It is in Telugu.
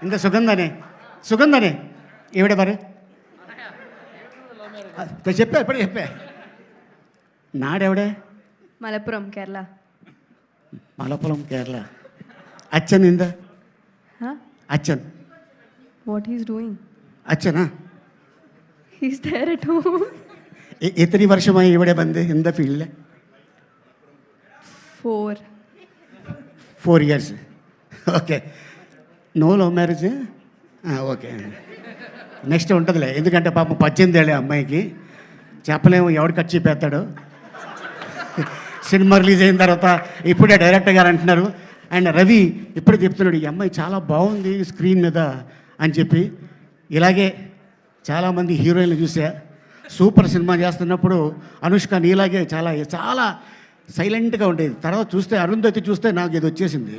இந்த సుగంధనే ఎవడే మరి చెప్పా ఎప్పుడు చెప్పా నాడెవడే മലപ്പുറം കേരള. മലപ്പുറം കേരള അച്ഛൻ എന്താ അച്ഛൻ What he's doing? അച്ഛനാ He's there at home. എത്ര വർഷമായി ഇവിടെ വന്ന് എന്താ ഫീൽഡിൽ 4 years. Okay no love marriage okay next ఉంటుందిలే ఎందుకంటే పాపం 18 ఏళ్ళే అమ్మాయికి చెప్పలేము ఎవడు ఖర్చు చెప్పేస్తాడు సినిమా రిలీజ్ అయిన తర్వాత ఇప్పుడే డైరెక్టర్ గారు అంటున్నారు అండ్ రవి ఇప్పుడే చెప్తున్నాడు ఈ అమ్మాయి చాలా బాగుంది స్క్రీన్ మీద అని చెప్పి ఇలాగే చాలామంది హీరోయిన్లు చూసా సూపర్ సినిమా చేస్తున్నప్పుడు అనుష్క నీలాగే చాలా చాలా సైలెంట్గా ఉండేది తర్వాత చూస్తే అరుంధతి చూస్తే నాకు ఇది వచ్చేసింది